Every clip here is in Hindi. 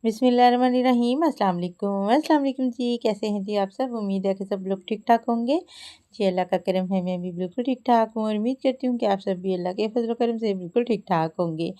बिस्मिल्लाहिर्रहमानिर्रहीम। अस्सलाम वालेकुम जी। कैसे हैं जी आप सब? उम्मीद है कि सब लोग ठीक ठाक होंगे जी। अल्लाह का करम है, मैं भी बिल्कुल ठीक ठाक हूँ और उम्मीद करती हूँ कि आप सब भी अल्लाह के फजल करम से बिल्कुल ठीक ठाक होंगे।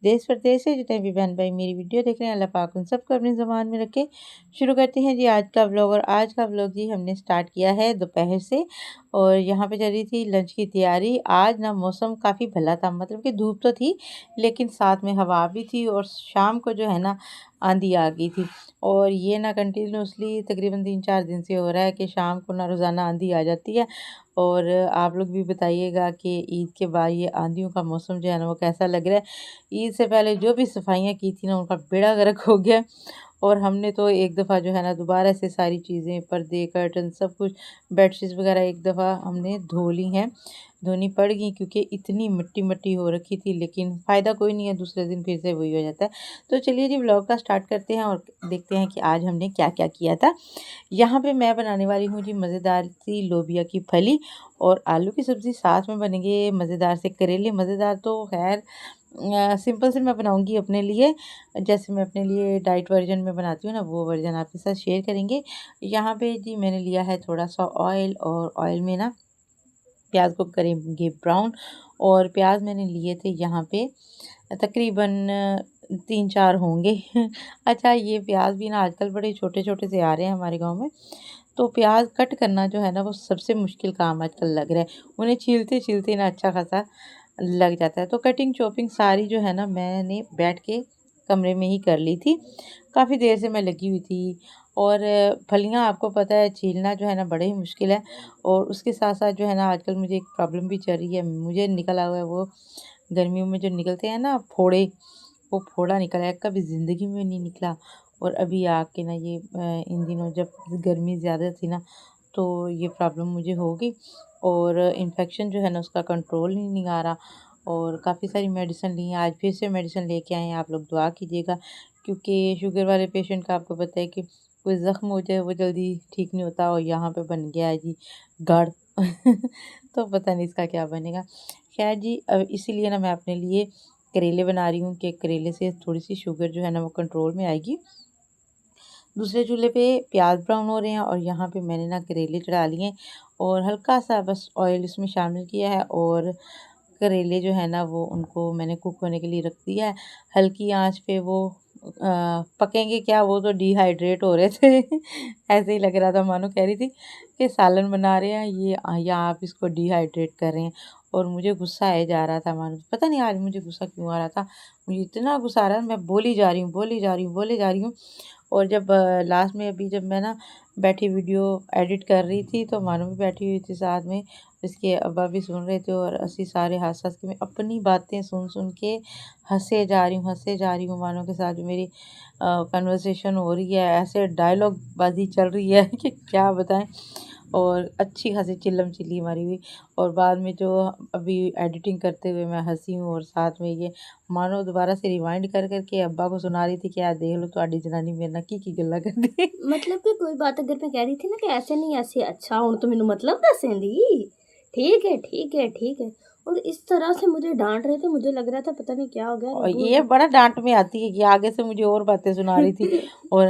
देश प्रदेश से जितने भी बहन भाई मेरी वीडियो देख रहे हैं, अल्लाह पाक उन सबको अपनी ज़बान में रखे। शुरू करते हैं जी आज का व्लॉग। और आज का व्लॉग जी हमने स्टार्ट किया है दोपहर से और यहाँ पे चल रही थी लंच की तैयारी। आज ना मौसम काफ़ी भला था, मतलब कि धूप तो थी लेकिन साथ में हवा भी थी और शाम को जो है ना आंधी आ गई थी। और ये ना कंटिन्यूसली तकरीबन 3-4 दिन से हो रहा है कि शाम को ना रोज़ाना आंधी आ जाती है। और आप लोग भी बताइएगा कि ईद के बाद ये आंधियों का मौसम जो है ना वो कैसा लग रहा है। ईद से पहले जो भी सफाइयाँ की थी ना उनका बेड़ा गर्क हो गया। और हमने तो एक दफ़ा जो है ना दोबारा से सारी चीज़ें, पर्दे, कर्टन, सब कुछ, बेडशीट्स वगैरह एक दफ़ा हमने धो ली हैं, धोनी पड़ गई क्योंकि इतनी मिट्टी मिट्टी हो रखी थी। लेकिन फ़ायदा कोई नहीं है, दूसरे दिन फिर से वही हो जाता है। तो चलिए जी व्लॉग का स्टार्ट करते हैं और देखते हैं कि आज हमने क्या क्या किया था। यहाँ पे मैं बनाने वाली हूँ जी मज़ेदार सी लोबिया की फली और आलू की सब्ज़ी, साथ में बनेंगे मज़ेदार से करेले। मज़ेदार तो खैर सिंपल से मैं बनाऊंगी अपने लिए, जैसे मैं अपने लिए डाइट वर्जन में बनाती हूँ ना वो वर्जन आपके साथ शेयर करेंगे। यहाँ पे जी मैंने लिया है थोड़ा सा ऑयल और ऑयल में ना प्याज को करेंगे ब्राउन। और प्याज मैंने लिए थे यहाँ पे तकरीबन 3-4 होंगे। अच्छा, ये प्याज भी ना आजकल बड़े छोटे छोटे से आ रहे हैं हमारे गांव में, तो प्याज कट करना जो है ना वो सबसे मुश्किल काम आजकल लग रहा है। उन्हें छीलते छीलते ना अच्छा खासा लग जाता है। तो कटिंग चॉपिंग सारी जो है ना मैंने बैठ के कमरे में ही कर ली थी। काफ़ी देर से मैं लगी हुई थी। और फलियां आपको पता है छीलना जो है ना बड़े ही मुश्किल है। और उसके साथ साथ जो है ना आजकल मुझे एक प्रॉब्लम भी चल रही है, मुझे निकला हुआ है वो गर्मियों में जो निकलते हैं ना फोड़े, वो फोड़ा निकला है, कभी ज़िंदगी में नहीं निकला। और अभी आके ना ये इन दिनों जब गर्मी ज़्यादा थी ना तो ये प्रॉब्लम मुझे हो गई। और इन्फेक्शन जो है ना उसका कंट्रोल ही नहीं आ रहा। और काफ़ी सारी मेडिसिन ली हैं, आज फिर से मेडिसिन लेके आए हैं। आप लोग दुआ कीजिएगा क्योंकि शुगर वाले पेशेंट का आपको पता है कि कोई ज़ख्म हो जाए वो जल्दी ठीक नहीं होता। और यहाँ पे बन गया है जी गढ़। तो पता नहीं इसका क्या बनेगा। खैर जी अब इसीलिए ना मैं अपने लिए करेले बना रही हूँ कि करेले से थोड़ी सी शुगर जो है ना वो कंट्रोल में आएगी। दूसरे चूल्हे पे प्याज ब्राउन हो रहे हैं और यहाँ पे मैंने ना करेले चढ़ा लिए हैं और हल्का सा बस ऑयल इसमें शामिल किया है। और करेले जो है ना वो उनको मैंने कुक होने के लिए रख दिया है। हल्की आंच पे वो पकेंगे क्या, वो तो डिहाइड्रेट हो रहे थे। ऐसे ही लग रहा था मानो कह रही थी कि सालन बना रहे हैं ये या आप इसको डिहाइड्रेट कर रहे हैं। और मुझे गुस्सा आए जा रहा था, मानो पता नहीं आज मुझे गुस्सा क्यों आ रहा था। मुझे इतना गुस्सा आ रहा है, मैं बोली जा रही हूँ बोली जा रही हूँ बोली जा रही हूँ। और जब लास्ट में अभी जब मैं ना बैठी वीडियो एडिट कर रही थी तो मानो भी बैठी हुई थी साथ में, इसके अब्बा भी सुन रहे थे और असी सारे हंस हंस के मैं अपनी बातें सुन सुन के हंसे जा रही हूँ। मानो के साथ जो मेरी कन्वर्सेशन हो रही है, ऐसे डायलॉग बाजी चल रही है कि क्या बताएं। और अच्छी खासी चिल्लम चिल्ली मारी हुई। और बाद में जो अभी एडिटिंग करते हुए मैं हंसी हूँ और साथ में ये मानो दोबारा से रिवाइंड कर करके अब्बा को सुना रही थी कि यार देख लो ਤੁਹਾਡੀ जनानी मेरे ਨਾਲ की गल्ला करदी। मतलब कि कोई बात अगर मैं कह रही थी ना कि ऐसे नहीं ऐसे, अच्छा हुण तो मैनू मतलब दसेंदी। ठीक है ठीक है ठीक है। और इस तरह से मुझे डांट रहे थे, मुझे लग रहा था पता नहीं क्या हो गया और रब्बू। ये बड़ा डांट में आती है कि आगे से मुझे और बातें सुना रही थी। और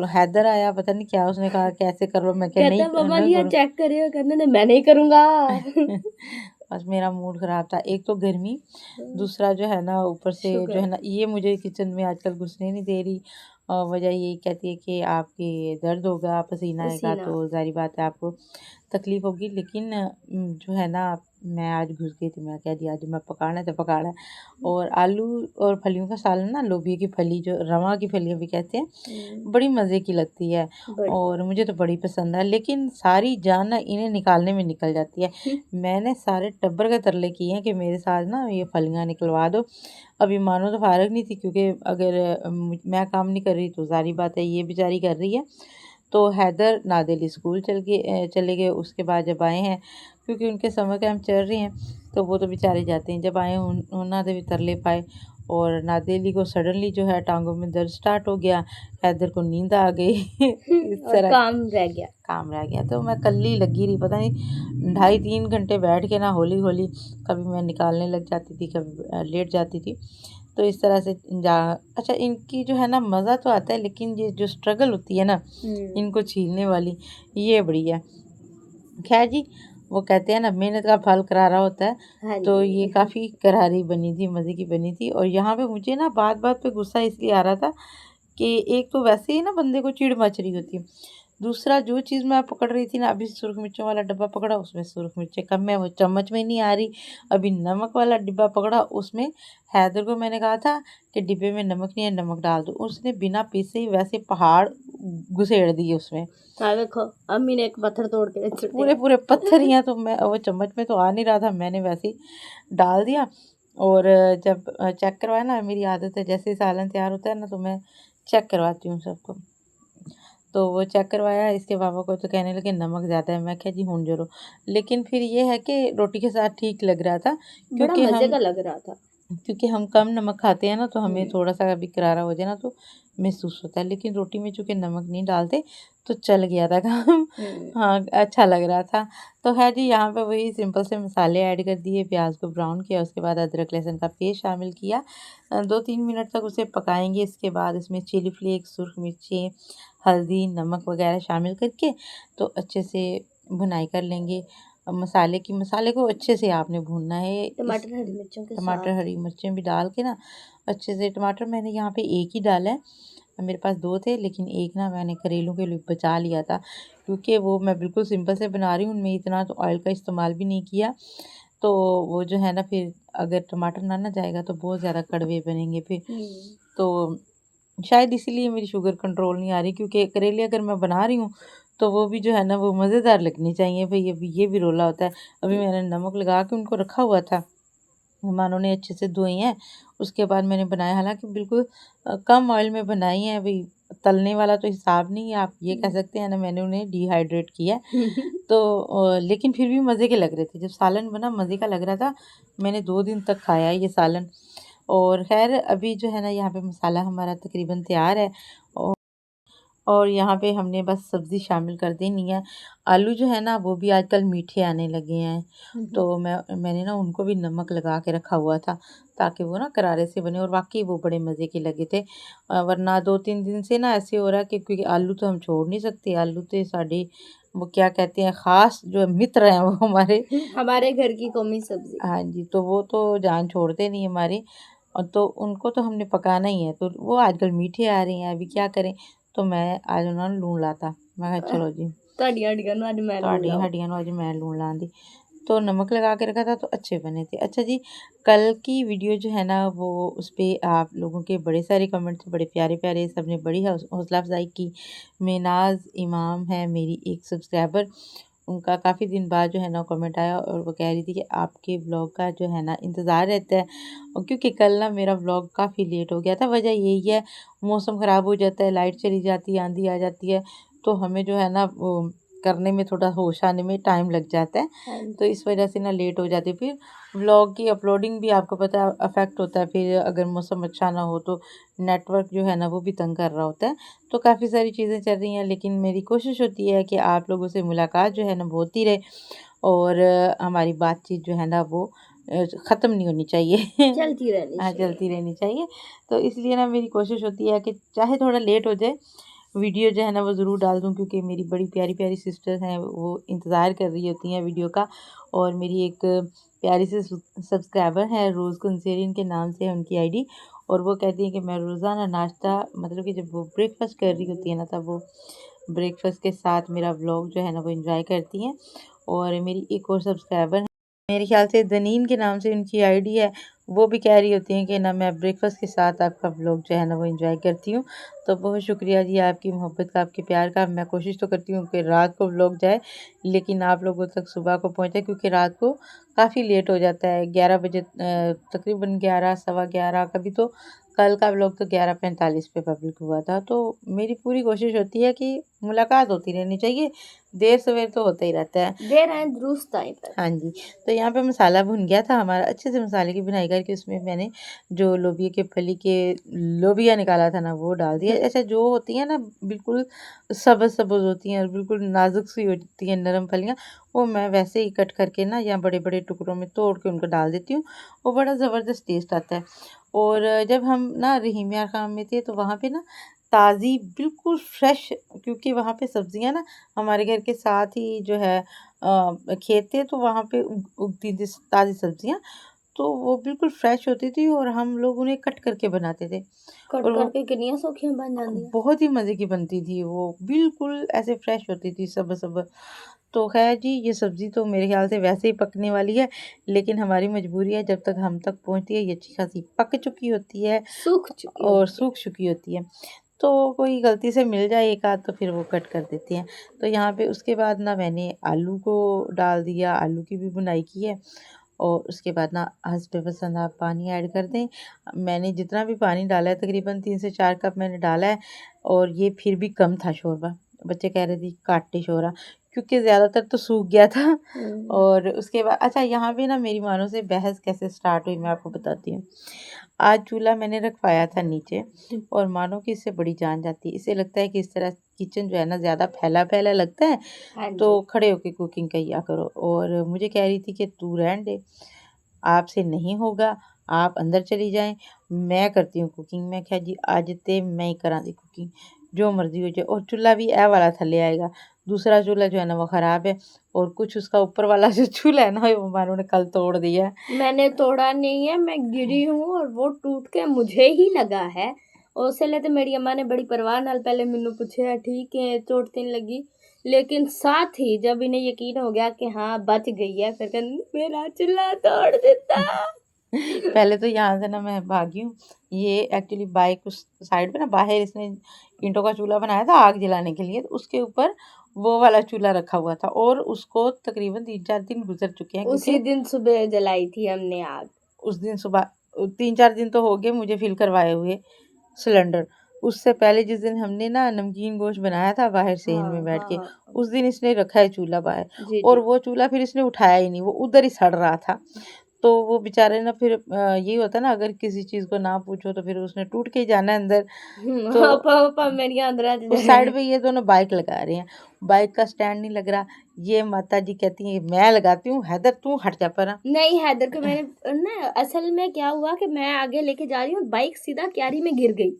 हैदर आया, पता नहीं क्या उसने कहा कैसे कर लो, मैं क्या कहता नहीं मम्मा नहीं लिया करूँ। चेक करियो, कहने ने मैं नहीं करूंगा। बस मेरा मूड ख़राब था, एक तो गर्मी, दूसरा जो है ना ऊपर से जो है शुगर। ना ये मुझे किचन में आजकल घुसने नहीं दे रही। वजह यही कहती है कि आपके दर्द होगा, पसीना आएगा पसीना। तो ज़ाहिर बात है आपको तकलीफ़ होगी। लेकिन जो है ना मैं आज घुस गई थी, मैं कह दिया आज मैं पकाना है तो पकाना है। और आलू और फलियों का सालन ना, लोबिया की फली जो रवा की फलियाँ भी कहते हैं, बड़ी मज़े की लगती है बड़ी और मुझे तो बड़ी पसंद है। लेकिन सारी जान ना इन्हें निकालने में निकल जाती है। मैंने सारे टब्बर के तरले किए हैं कि मेरे साथ ना ये फलियाँ निकलवा दो। अभी मानो तो फ़ारिग नहीं थी, क्योंकि अगर मैं काम नहीं कर रही तो ज़ाहिर बात है ये बेचारी कर रही है। तो हैदर नादिल स्कूल चले गए। उसके बाद जब आए हैं, क्योंकि उनके समर कैंप चल रहे हैं, तो वो तो बेचारे जाते हैं। जब आए उन्होंने भी तरले पाए और नादेली को सडनली जो है टांगों में दर्द स्टार्ट हो गया। हैदर को नींद आ गई। इस और तरह काम रह गया। तो मैं कल ही लगी रही, पता नहीं 2.5-3 घंटे बैठ के ना हौली हौली कभी मैं निकालने लग जाती थी, कभी लेट जाती थी। तो इस तरह से जा अच्छा, इनकी जो है ना मज़ा तो आता है, लेकिन ये जो स्ट्रगल होती है ना इनको छीलने वाली, ये बड़ी है। खैर जी, वो कहते हैं ना मेहनत का फल करारा होता है। हाँ तो ये जी। काफ़ी करारी बनी थी, मज़े की बनी थी। और यहाँ पे मुझे ना बात-बात पे गुस्सा इसलिए आ रहा था कि एक तो वैसे ही ना बंदे को चिढ़ मच रही होती है। दूसरा, जो चीज़ मैं पकड़ रही थी ना, अभी सुरख मिर्चों वाला डब्बा पकड़ा, उसमें सुरख मिर्चें कम है, वो चम्मच में नहीं आ रही। अभी नमक वाला डिब्बा पकड़ा, उसमें हैदर को मैंने कहा था कि डिब्बे में नमक नहीं है, नमक डाल दो। उसने बिना पीसे ही वैसे पहाड़ घुसेड़ दिए उसमें। हाँ देखो, अम्मी ने एक पत्थर तोड़ के रख दिया। पूरे पत्थर ही हैं, तो मैं वो चम्मच में तो आ नहीं रहा था, मैंने वैसे ही डाल दिया। और जब चेक करवाया ना, मेरी आदत है जैसे ही सालन तैयार होता है ना तो मैं चेक करवाती हूँ सबको। तो वो चेक करवाया, इसके पापा को तो कहने लगे नमक ज़्यादा है। मैं कहा जी हुन जोरो। लेकिन फिर ये है कि रोटी के साथ ठीक लग रहा था, बड़ा क्योंकि मजे हम का लग रहा था। कम नमक खाते हैं ना, तो हमें हम्म। थोड़ा-सा भी करारा हो जाए ना तो महसूस होता है। लेकिन रोटी में चूँकि नमक नहीं डालते, तो चल गया था काम। हाँ, अच्छा लग रहा था। तो ख़ैर जी, यहाँ पे वही सिंपल से मसाले ऐड कर दिए, प्याज़ को ब्राउन किया, उसके बाद अदरक लहसुन का पेस्ट शामिल किया। 2-3 मिनट तक उसे पकाएँगे। इसके बाद इसमें चिली फ्लेक्स, सुर्ख मिर्चें, हल्दी, नमक वग़ैरह शामिल करके तो अच्छे से भुनाई कर लेंगे। मसाले को अच्छे से आपने भूनना है। इस टमाटर हरी मिर्चों के टमाटर, साथ। हरी मिर्चें भी डाल के ना अच्छे से, टमाटर मैंने यहाँ पे एक ही डाला है। मेरे पास 2 थे, लेकिन एक ना मैंने करेलों के लिए बचा लिया था, क्योंकि वो मैं बिल्कुल सिंपल से बना रही हूँ, उनमें इतना तो ऑयल का इस्तेमाल भी नहीं किया। तो वो जो है ना, फिर अगर टमाटर ना जाएगा तो बहुत ज़्यादा कड़वे बनेंगे फिर। तो शायद इसीलिए मेरी शुगर कंट्रोल नहीं आ रही, क्योंकि करेले अगर मैं बना रही हूँ तो वो भी जो है ना वो मज़ेदार लगनी चाहिए भई। अभी ये भी रोला होता है। अभी मैंने नमक लगा के उनको रखा हुआ था, मेहमानों ने अच्छे से धोई हैं। उसके बाद मैंने बनाया, हालाँकि बिल्कुल कम ऑयल में बनाई हैं। अभी तलने वाला तो हिसाब नहीं है, आप ये कह सकते हैं ना, मैंने उन्हें डिहाइड्रेट किया है। तो लेकिन फिर भी मज़े के लग रहे थे। जब सालन बना मज़े का लग रहा था। मैंने 2 दिन तक खाया ये सालन। और ख़ैर अभी जो है ना, यहाँ पे मसाला हमारा तकरीबन तैयार है। औ और यहाँ पे हमने बस सब्ज़ी शामिल कर देनी है। आलू जो है ना वो भी आजकल मीठे आने लगे हैं, तो मैंने ना उनको भी नमक लगा के रखा हुआ था, ताकि वो ना करारे से बने, और वाक़ई वो बड़े मज़े के लगे थे। वरना 2-3 दिन से ना ऐसे हो रहा है कि, क्योंकि आलू तो हम छोड़ नहीं सकते, आलू तो साडे वो क्या कहते हैं, ख़ास जो मित्र हैं वो हमारे। हमारे घर की कौमी सब्जी। हाँ जी, तो वो तो जान छोड़ते नहीं हमारी। और तो उनको तो हमने पकाना ही है, तो वो आजकल मीठे आ रहे हैं, अभी क्या करें? तो मैं आज उन्होंने लूण लाता, मैं कहा चलो जी, ਤੁਹਾਡੀਆਂ ਹੱਡੀਆਂ ਨੂੰ ਅੱਜ ਮੈਂ ਲੂਣ ਤੁਹਾਡੀਆਂ ਲਾऊं। हड्डियां नु आज मैं लूण लाऊं दी। तो नमक लगा के रखा था तो अच्छे बने थे। अच्छा जी, कल की वीडियो जो है ना वो उस पे आप लोगों के बड़े सारे कमेंट थे, बड़े प्यारे-प्यारे, सबने बड़ी हौसला अफ़ज़ाई की। मेनाज़ इमाम है मेरी एक सब्सक्राइबर, उनका काफ़ी दिन बाद जो है ना कमेंट आया, और वो कह रही थी कि आपके व्लॉग का जो है ना इंतज़ार रहता है। और क्योंकि कल ना मेरा व्लॉग काफ़ी लेट हो गया था, वजह यही है, मौसम ख़राब हो जाता है, लाइट चली जाती है, आंधी आ जाती है, तो हमें जो है ना वो करने में, थोड़ा होश आने में टाइम लग जाता है। हाँ तो इस वजह से ना लेट हो जाती है। फिर व्लॉग की अपलोडिंग भी आपको पता है अफेक्ट होता है, फिर अगर मौसम अच्छा ना हो तो नेटवर्क जो है ना वो भी तंग कर रहा होता है। तो काफ़ी सारी चीज़ें चल रही हैं, लेकिन मेरी कोशिश होती है कि आप लोगों से मुलाकात जो है ना वो होती रहे, और हमारी बातचीत जो है ना वो ख़त्म नहीं होनी चाहिए। चलती रहनी हाँ, चाहिए। चलती रहनी चाहिए। तो इसलिए ना मेरी कोशिश होती है कि चाहे थोड़ा लेट हो जाए, वीडियो जो है ना वो ज़रूर डाल दूँ, क्योंकि मेरी बड़ी प्यारी-प्यारी सिस्टर्स हैं, वो इंतज़ार कर रही होती हैं वीडियो का। और मेरी एक प्यारी सी सब्सक्राइबर है, रोज़ कंसेरियन के नाम से है उनकी आईडी, और वो कहती हैं कि मैं रोज़ाना नाश्ता, मतलब कि जब वो ब्रेकफ़ास्ट कर रही होती है ना, तब वो ब्रेकफ़ास्ट के साथ मेरा व्लॉग जो है ना वो एंजॉय करती हैं। और मेरी एक और सब्सक्राइबर मेरे ख्याल से दनीन के नाम से उनकी आईडी है। वो भी कह रही होती हैं कि ना मैं ब्रेकफ़ास्ट के साथ आपका व्लॉग जो है ना वो एंजॉय करती हूँ। तो बहुत शुक्रिया जी आपकी मोहब्बत का, आपके प्यार का। मैं कोशिश तो करती हूँ कि रात को व्लॉग जाए, लेकिन आप लोगों तक सुबह को पहुँचे, क्योंकि रात को काफ़ी लेट हो जाता है। 11 बजे तकरीबन 11 सवा 11, कभी तो कल का व्लॉग तो 11:45 पे पब्लिक हुआ था। तो मेरी पूरी कोशिश होती है कि मुलाकात होती रहनी चाहिए, देर सवेर तो होता ही रहता है। देर आए दुरुस्त आए पर। हाँ जी, तो यहाँ पे मसाला भुन गया था हमारा। अच्छे से मसाले की भुनाई करके उसमें मैंने जो लोबिया के फली के लोबिया निकाला था ना वो डाल दिया। अच्छा, जो होती हैं ना बिल्कुल सब्ज़-सब्ज़ होती हैं और बिल्कुल नाज़ुक सी होती हैं नरम फलियाँ, वो मैं वैसे ही कट करके ना या बड़े-बड़े टुकड़ों में तोड़ के उनको डाल देती हूँ। वो बड़ा ज़बरदस्त टेस्ट आता है। और जब हम ना रहीम यार खां में थे तो वहाँ पे ना ताज़ी बिल्कुल फ्रेश, क्योंकि वहाँ पे सब्ज़ियाँ ना हमारे घर के साथ ही जो है खेत थे, तो वहाँ पे उगती थी ताज़ी सब्जियाँ, तो वो बिल्कुल फ्रेश होती थी और हम लोग उन्हें कट करके बनाते थे कट और वो करके कितनी सौखियां बन जाती बहुत ही मज़े की बनती थी। वो बिल्कुल ऐसे फ्रेश होती थी सब। तो ख़ैर जी, ये सब्ज़ी तो मेरे ख़्याल से वैसे ही पकने वाली है, लेकिन हमारी मजबूरी है, जब तक हम तक पहुँचती है ये अच्छी खासी पक चुकी होती है सूख चुकी और होती सूख चुकी होती है। तो कोई गलती से मिल जाए एक आध तो फिर वो कट कर देते हैं। तो यहाँ पे उसके बाद ना मैंने आलू को डाल दिया, आलू की भी भुनाई की है और उसके बाद ना हँसबे पसंद आप पानी ऐड कर दें। मैंने जितना भी पानी डाला है तकरीबन 3 से 4 कप मैंने डाला है और ये फिर भी कम था शोरबा। बच्चे कह रहे थे काटे शोरा, क्योंकि ज़्यादातर तो सूख गया था। और उसके बाद अच्छा, यहाँ पे ना मेरी मानों से बहस कैसे स्टार्ट हुई मैं आपको बताती हूँ। आज चूल्हा मैंने रखवाया था नीचे और मानो कि इससे बड़ी जान जाती है। इसे लगता है कि इस तरह किचन जो है ना ज़्यादा फैला-फैला लगता है, हाँ तो जी। खड़े होके कुकिंग किया करो। और मुझे कह रही थी कि तू रहने दे, आपसे नहीं होगा, आप अंदर चली जाएँ, मैं करती हूँ कुकिंग। मैं कहा जी अज ते मैं ही करां दी कुकिंग, जो मर्ज़ी हो जाए। और चूल्हा भी ए वाला थल्ले आएगा, दूसरा चूल्हा जो है ना वो ख़राब है और कुछ उसका ऊपर वाला जो चूल्हा है ना वो मानो ने कल तोड़ दिया है। मैंने तोड़ा नहीं है, मैं गिरी हूँ और वो टूट के मुझे ही लगा है। और उसले तो मेरी अम्मा ने बड़ी परवाह नाल पहले मैनू पूछया ठीक है चोट तो नहीं लगी, लेकिन साथ ही जब इन्हें यकीन हो गया कि हाँ बच गई है, फिर कहंदी मेरा चूल्हा तोड़ दिता। पहले तो यहाँ से ना मैं भागी हूँ। ये एक्चुअली बाइक उस साइड पे ना बाहर इसने ईंटों का चूल्हा बनाया था आग जलाने के लिए, तो उसके ऊपर वो वाला चूल्हा रखा हुआ था और उसको तकरीबन 3-4 दिन गुज़र चुके हैं, उसी क्योंकि दिन सुबह जलाई थी हमने आग। उस दिन सुबह 3-4 दिन तो हो गए मुझे फ़िल करवाए हुए सिलेंडर। उससे पहले जिस दिन हमने ना नमकीन गोश्त बनाया था बाहर सेहन में हाँ बैठ हाँ के, हाँ। उस दिन इसने रखा है चूल्हा बाहर जी और जी। वो चूल्हा फिर इसने उठाया ही नहीं, वो उधर ही सड़ रहा था। तो वो बेचारे ना फिर यही होता है ना, अगर किसी चीज़ को ना पूछो तो फिर उसने टूट के ही जाना है अंदर। तो पापा मेरी अंदर उस साइड पे ये दोनों बाइक लगा रहे हैं, बाइक का स्टैंड नहीं लग रहा। ये माताजी कहती हैं मैं लगाती हूँ, हैदर तू हट जा परा। नहीं हैदर को मैंने ना असल में क्या हुआ कि मैं आगे लेके जा रही हूँ, बाइक सीधा क्यारी में गिर गई।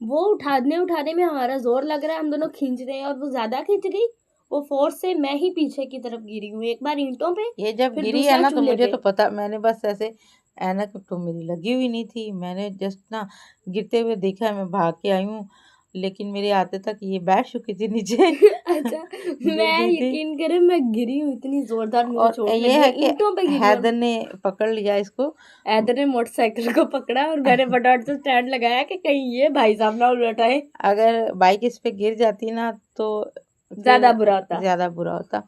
वो उठाने उठाने में हमारा जोर लग रहा है, हम दोनों खींच रहे हैं और वो ज्यादा खींच गई। वो फोर्स से मैं ही पीछे की तरफ गिरी हूँ, एक बार ईंटों पे, ये जब फिर गिरी है दूसरा ना तो चूल्हे मुझे पे। तो पता, मैंने बस ऐसे ऐनक तो मेरी लगी हुई नहीं थी, मैंने जस्ट ना गिरते हुए देखा, मैं भाग के आई हूँ, लेकिन मेरे आते तक ये बैठ चुकी थी नीचे। अच्छा, गिर मैं गई थी। यकीन करें मैं गिरी हूँ, इतनी जोरदार मुझे और चोट ये लगी है है, कि ईंटों पे गिरी और हैदर ने पकड़ लिया इसको। हैदर ने मोटरसाइकिल को पकड़ा और मैंने फटाफट से स्टैंड लगाया कि कहीं ये भाई साहब ना उलट आए। अगर बाइक इस पे गिर जाती ना तो फिर ज्यादा बुरा होता। ज़्यादा बुरा होता।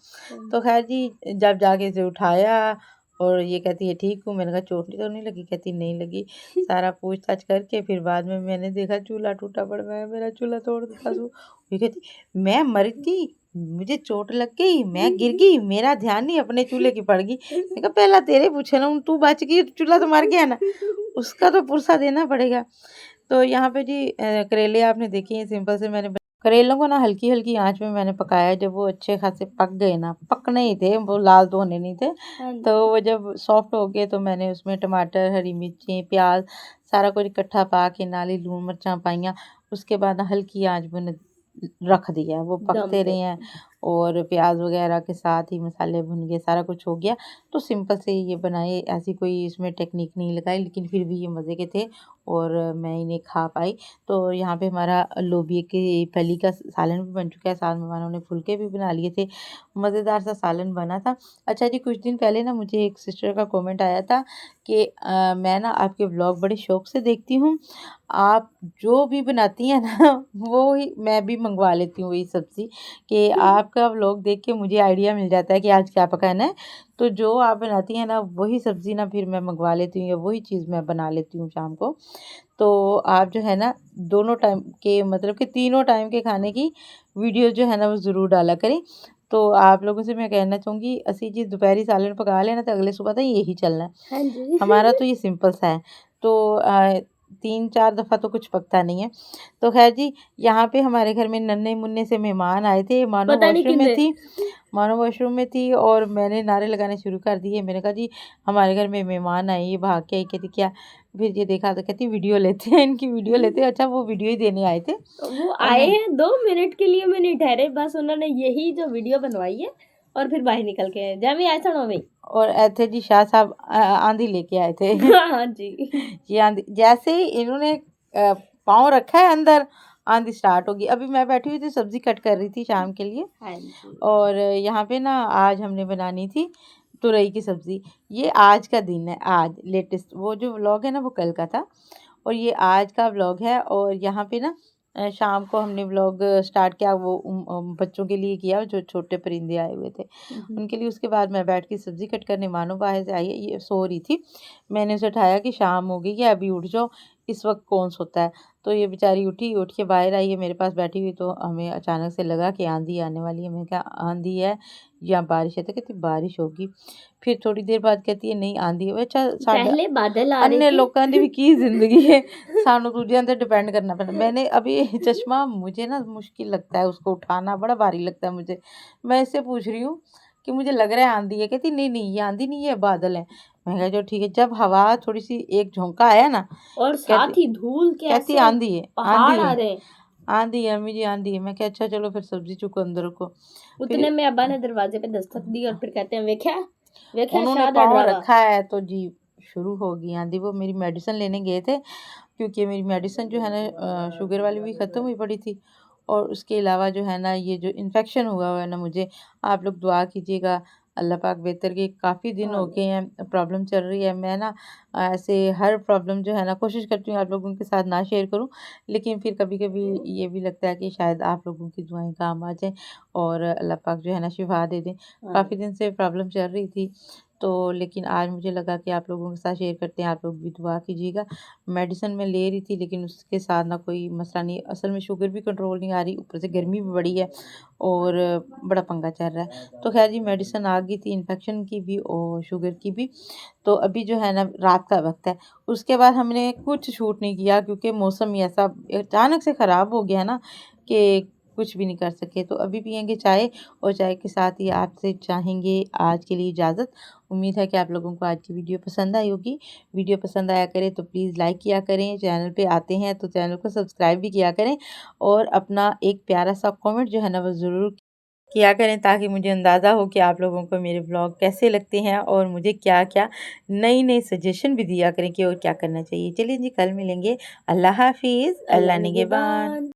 तो खैर जी, जब जाके इसे उठाया और ये कहती है ठीक हूँ, मैंने कहा चोट तो नहीं लगी, कहती नहीं लगी। सारा पूछताछ करके फिर बाद में मैंने देखा चूल्हा टूटा पड़ा, मैं मेरा चूल्हा तोड़ देता तू। ये कहती मैं मरी थी, मुझे चोट लग गई, मैं गिर गई, मेरा ध्यान नहीं अपने चूल्हे की पड़ गई। मैंने कहा पहला तेरे पूछे ना, तू बच गई, चूल्हा तो मर गया ना, उसका तो पुरसा देना पड़ेगा। तो यहाँ पे जी करेले आपने देखे हैं, सिंपल से मैंने करेलों को ना हल्की-हल्की आँच में मैंने पकाया। जब वो अच्छे खासे पक गए ना, पकने ही थे, वो लाल तो होने नहीं थे। हाँ तो जी। वो जब सॉफ्ट हो गए तो मैंने उसमें टमाटर, हरी मिर्ची, प्याज़ सारा कुछ इकट्ठा पा के नाल ही लूण मिर्चां पाइयां। उसके बाद ना हल्की आँच में रख दिया, वो दम पकते पे। रहे हैं और प्याज वगैरह के साथ ही मसाले भुन गए, सारा कुछ हो गया। तो सिंपल से ये बनाए, ऐसी कोई इसमें टेक्निक नहीं लगाई, लेकिन फिर भी ये मज़े के थे और मैं इन्हें खा पाई। तो यहाँ पे हमारा लोबिया की फली का सालन भी बन चुका है, साथ में मेहमानों ने फुलके भी बना लिए थे, मज़ेदार सा सालन बना था। अच्छा जी, कुछ दिन पहले ना मुझे एक सिस्टर का कमेंट आया था कि मैं ना आपके व्लॉग बड़े शौक से देखती हूँ, आप जो भी बनाती हैं ना वो ही मैं भी मंगवा लेती हूँ वही सब्ज़ी, कि आपका व्लॉग देख के मुझे आइडिया मिल जाता है कि आज क्या पकाना है। तो जो आप बनाती हैं ना वही सब्ज़ी ना फिर मैं मंगवा लेती हूँ या वही चीज़ मैं बना लेती हूँ शाम को। तो आप जो है ना दोनों टाइम के मतलब कि तीनों टाइम के खाने की वीडियो जो है ना वो ज़रूर डाला करें। तो आप लोगों से मैं कहना चाहूँगी, असी जी दोपहरी सालन पका लेना तो अगले सुबह तो यही चलना है। हाँ जी। हमारा तो ये सिंपल सा है। तो 3-4 दफ़ा तो कुछ पकता नहीं है। तो ख़ैर जी, यहाँ पे हमारे घर में नन्हे-मुन्ने से मेहमान आए थे। पता नहीं कितने। मानो वॉशरूम में थी और मैंने नारे लगाने शुरू कर दिए। मैंने कहा जी हमारे घर में मेहमान आए, ये भाग के आई। कहती क्या? फिर ये देखा तो कहती वीडियो लेते हैं, इनकी वीडियो लेते हैं। अच्छा, वो वीडियो ही देने आए थे वो और आए मैं हैं 2 मिनट के लिए, मैं नहीं ठहरे, बस उन्होंने यही जो वीडियो बनवाई है और फिर बाहर निकल के जब भी आए सुनो भाई। और थे जी शाह साहब आंधी लेके आए थे। हाँ जी। ये आंधी जैसे ही इन्होंने पाँव रखा है अंदर, आंधी स्टार्ट होगी। अभी मैं बैठी हुई थी, सब्जी कट कर रही थी शाम के लिए हाँ जी। और यहाँ पे ना आज हमने बनानी थी तुरई की सब्ज़ी। ये आज का दिन है, आज लेटेस्ट। वो जो व्लॉग है ना वो कल का था और ये आज का व्लॉग है। और यहाँ पे ना शाम को हमने व्लॉग स्टार्ट किया, वो बच्चों के लिए किया जो छोटे परिंदे आए हुए थे उनके लिए। उसके बाद मैं बैठ के सब्ज़ी कट करने, मानो बाहर से आई है, ये सो रही थी। मैंने उसे उठाया कि शाम हो गई है, अभी उठ जाओ, इस वक्त कौन सोता है। तो ये बेचारी उठी, उठ के बाहर आई है मेरे पास बैठी हुई। तो हमें अचानक से लगा कि आंधी आने वाली है। मैंने कहा आंधी है या बारिश है? तो कहती बारिश होगी। फिर थोड़ी देर बाद कहती है नहीं आंधी है। अच्छा, साढ़े पहले बादल आ रहे अन्य थे। लोगों की भी की ज़िंदगी है, सानू दूजियां ते डिपेंड करना पैंदा। मैंने अभी चश्मा मुझे ना मुश्किल लगता है उसको उठाना, बड़ा भारी लगता है मुझे। मैं इससे पूछ रही हूँ कि मुझे लग रहा है आंधी है, कहती नहीं नहीं ये आंधी नहीं है, बादल है। मैं कहा चलो ठीक है। जब हवा थोड़ी सी एक झोंका आया ना, और कहती साथ ही धूल के कहती ऐसे आंधी है, पहाड़ आंधी आ है, रहे हैं। आंधी है अम्मी जी, आंधी है। मैं कहा अच्छा चलो फिर सब्जी चुको अंदर रखो। उतने फिर में अब्बा ने दरवाजे पे दस्तक दी और फिर कहते हैं वेख्या वेख्या उन्होंने शाह दा पाँव डरावा। रखा है तो जी शुरू होगी आंधी। वो मेरी मेडिसिन लेने गए थे क्योंकि मेरी मेडिसिन जो है ना शुगर वाली भी ख़त्म हुई पड़ी थी और उसके अलावा जो है ना ये जो इन्फेक्शन हुआ है ना मुझे, आप लोग दुआ कीजिएगा अल्लाह पाक बेहतर के। काफ़ी दिन हो गए हैं, प्रॉब्लम चल रही है। मैं ना ऐसे हर प्रॉब्लम जो है ना कोशिश करती हूँ आप लोगों के साथ ना शेयर करूँ, लेकिन फिर कभी कभी ये भी लगता है कि शायद आप लोगों की दुआएं काम आ जाएं और अल्लाह पाक जो है ना शिफा दे दें। काफ़ी दिन से प्रॉब्लम चल रही थी तो लेकिन आज मुझे लगा कि आप लोगों के साथ शेयर करते हैं, आप लोग भी दुआ कीजिएगा। मेडिसिन मैं ले रही थी लेकिन उसके साथ ना कोई मसला नहीं, असल में शुगर भी कंट्रोल नहीं आ रही, ऊपर से गर्मी भी बड़ी है और बड़ा पंगा चल रहा है। तो खैर जी मेडिसिन आ गई थी इन्फेक्शन की भी और शुगर की भी। तो अभी जो है ना रात का वक्त है, उसके बाद हमने कुछ शूट नहीं किया क्योंकि मौसम ही ऐसा अचानक से ख़राब हो गया ना कि कुछ भी नहीं कर सके। तो अभी पियेंगे चाय और चाय के साथ ही आपसे चाहेंगे आज के लिए इजाज़त। उम्मीद है कि आप लोगों को आज की वीडियो पसंद आई होगी। वीडियो पसंद आया करे तो प्लीज़ लाइक किया करें, चैनल पे आते हैं तो चैनल को सब्सक्राइब भी किया करें और अपना एक प्यारा सा कमेंट जो है ना वो ज़रूर किया करें ताकि मुझे अंदाज़ा हो कि आप लोगों को मेरे ब्लॉग कैसे लगते हैं और मुझे क्या-क्या नई-नई सजेशन भी दिया करें कि और क्या करना चाहिए। चलिए जी कल मिलेंगे। अल्लाह हाफ़िज़, अल्लाह अल्लाह निगहबान। निगहबान।